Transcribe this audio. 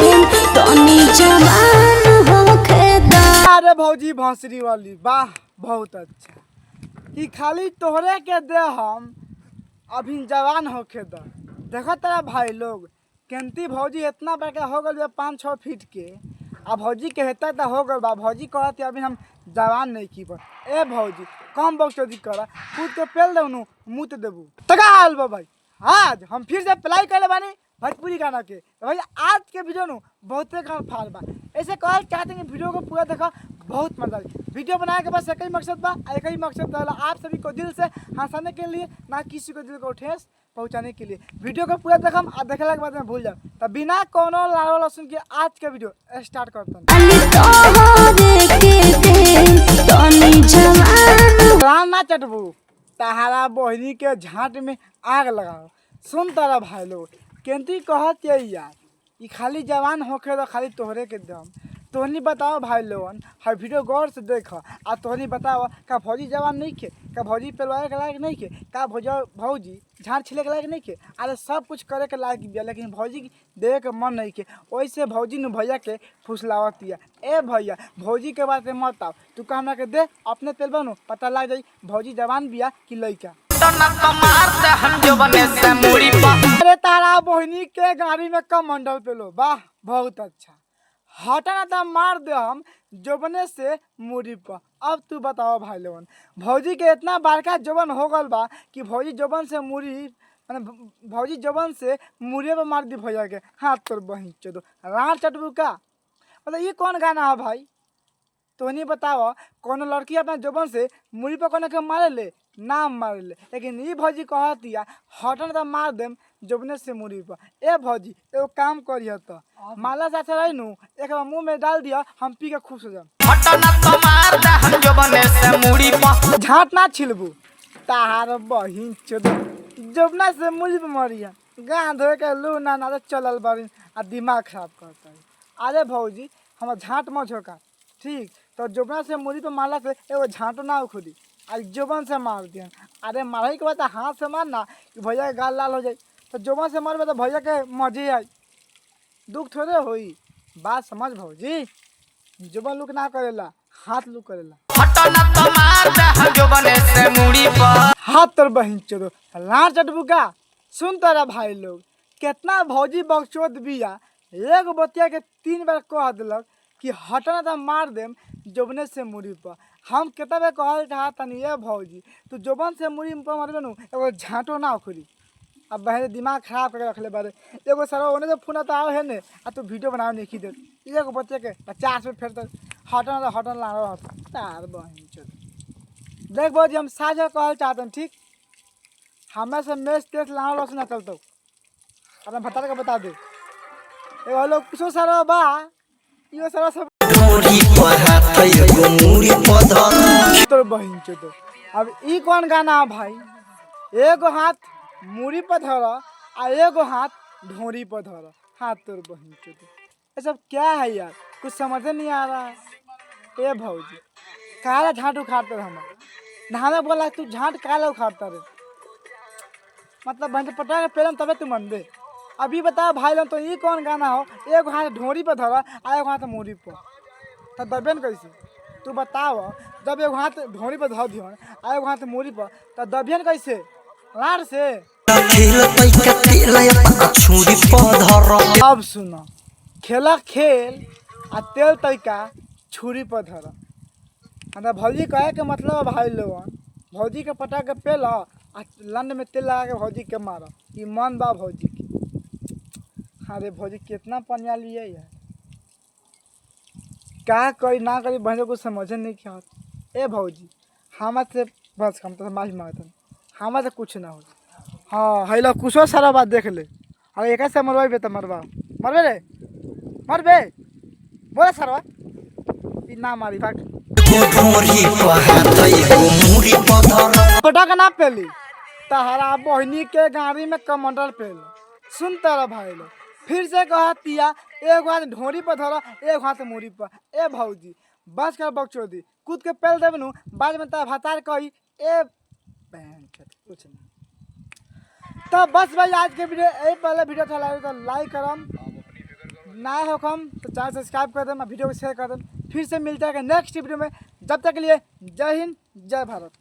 तनी जवान होखे दा। अरे भौजी भौसरी वाली वाह बहुत अच्छा। कि खाली तोहरे के दे हम अभी जवान होखे दा। देखो तेरा भाई लोग केंती भौजी इतना बड़का हो गल 5-6 फीट के आ भौजी के हेता तो हो गल बा। भौजी कहती अभी हम जवान नहीं की पर ए भौजी कम बक्सोदी करा खुद के पेल देनु मुँह तो देबू तका हाल बा भाई। आज हम फिर से प्लाई कर बानी भोजपुरी गाना के तो भाई आज के वीडियो नु बहुते खान फाल बा। ऐसे कहल चाहते हैं वीडियो को पूरा देखो बहुत मजा आई। वीडियो बनाने के बस एक ही मकसद बा एक ही मकसद रहला आप सभी को दिल से हंसाने के लिए ना किसी को दिल को ठेस पहुंचाने के लिए। वीडियो को पूरा देखम आ देखला के बाद में भूल जाओ तो बिना कोनो लारो लहसुन के आज के वीडियो स्टार्ट करते हैं। ना चटबू तहारा बहनी के झाट में आग लगाओ। सुन तारा भाई लोग केंती कहत यार ये खाली जवान होके तो खाली तोहरे के दम। तोहनी बताओ भाई लोगन हर वीडियो गौर से देख आ तोहनी बताओ का भौजी जवान नहीं खे का भौजी पेलवाए के लायक नहीं खे का भौजी झाड़ छिले के लायक नहीं खे। अरे सब कुछ करे के लायक बिया लेकिन भौजी देवे के मन नहीं खे। वैसे भौजी ने भैया के फुसलावतिया ए भैया भौजी के बात मत आओ तू का हमरा के दे अपने पेलबा नु पता लग जाई भौजी जवान बिया कि लइका। अरे तारा बहनी के गाड़ी में कमंडल पेलो वाह बहुत अच्छा। हटा ना तो मार दे हम जोबने से मुड़ी पर। अब तू बताओ भाई लोगन भौजी के इतना बड़का जोबन हो गल बा कि भौजी जोबन से मुड़ी मैंने भौजी जोबन से मुड़िए पर मार दी भैया के हाथ तोर बही चो राण चटबू का मतलब ये कौन गाना है भाई। तो नहीं बताओ कोनो लड़की अपना जोबन से मुड़ी पर कोने के मारे ले ना मारे ले लेकिन ये भौजी कहती हटन तो मार देम जोबने से मुड़ी पर। ए भौजी एगो काम करिए तो माला साथे रही नु एक बार मुंह में डाल दिया हम पी के खुश हो जाम। झाट ना छिलबू ताहार बहिन चोद जोबना से मुड़ी पर मरिया गाँव धोए के लू ना ना चलल बड़ी आ दिमाग खराब करता है। अरे भौजी हम झाट मत झोंका ठीक तो जोबना से मुड़ी पर मारला से एगो झाँटो ना उखड़ी आज जोबन से मार दिया। अरे मारे के बाद हाथ से मारना कि भैया के गाल लाल हो जाए तो जोबन से मारबे तो भैया के मजे आई दुख थोड़े होई बात समझ भौजी। जोबन लुक ना करेला हाथ लुक करेला। हाथ तर बहिन चोदो लार चटबू का। सुन तारा भाई लोग कितना भौजी बक्चोद बिया एगो बतिया के 3 बार कह दिलक कि हटना तो मार देम जोबने से मुड़ी पर। हम कितना बार कहल चाहतनी ये भौजी तू जोबन से मुड़ी पर मारबे नु एगो झाँटो ना उखड़ी। अब बहन दिमाग खराब करके रखले बारे एगो सर ओने से फोन तो आओ है ने आ तू वीडियो बनाओ नहीं दे एगो बच्चे के 50 में फिर हटन ला रहा तार बहन चल देख भौजी हम साझा कहल चाहतन ठीक हमें से मैच टेस्ट लाना लस ना चलतो अपना भतार के बता दे एगो लोग कुछो सारा बा इहो सारा सब तोर बहन चो। अब ई कौन गाना है भाई एगो हाथ मुड़ी पर धर आ एगो हाथ ढोरी पर धर हाथ तोर बहन चो। ये सब क्या है यार कुछ समझ नहीं आ रहा है। ए भौजी काला झाँट उखाड़ते हम नहाने बोला तू झाँट काला उखाड़ता रे मतलब बहन पटा के पेलम तबे तू मन दे। अभी बताओ भाई लोग तो ये कौन गाना हो एगो हाथ ढोरी पर धर आ एगो हाथ मुड़ी पर तो दबेन कैसे तू बताओ जब एगो हाथ ढोरी पर धर दिहन आ एगो हाथ मुड़ी पर तो दबियन कैसे लार से। अब सुनो खेला खेल आ तेल तैका छुरी पर धर मतलब भौजी कहे के मतलब भाई लोगन भौजी के पटा के पेल आ लंड में तेल लगा के भौजी के मार कि मन बा भौजी की। अरे भौजी कितना पनिया लिए यार क्या करी ना करी बहनों को समझ नहीं क्या होता। ए भौजी हमारे से बस हम तो माफी मांगते हमारे से कुछ ना हो। हाँ है लो कुछ सारा बात देख ले और एक से मरवाई तो मरवा मरबे रे मरबे बोले सरवा ना मारी भाग पटा का ना पेली तहरा बहनी के गाड़ी में कमंडल पेल। सुन तारा भाई लो फिर से कहतिया एगो हाथ ढोरी पर धर एगो हाथ मुड़ी पर। ए भौजी बस कर बकचोदी कूद के पेल देबे नु बाद में तारा भतार कही ए बहन कुछ ना। तो बस भाई आज के वीडियो यही पहले वीडियो अच्छा लगे तो लाइक करम नया हो हम तो चैनल सब्सक्राइब कर दें, वीडियो को शेयर कर दें। फिर से मिलते हैं नेक्स्ट वीडियो में, जब तक के लिए जय हिंद जय भारत।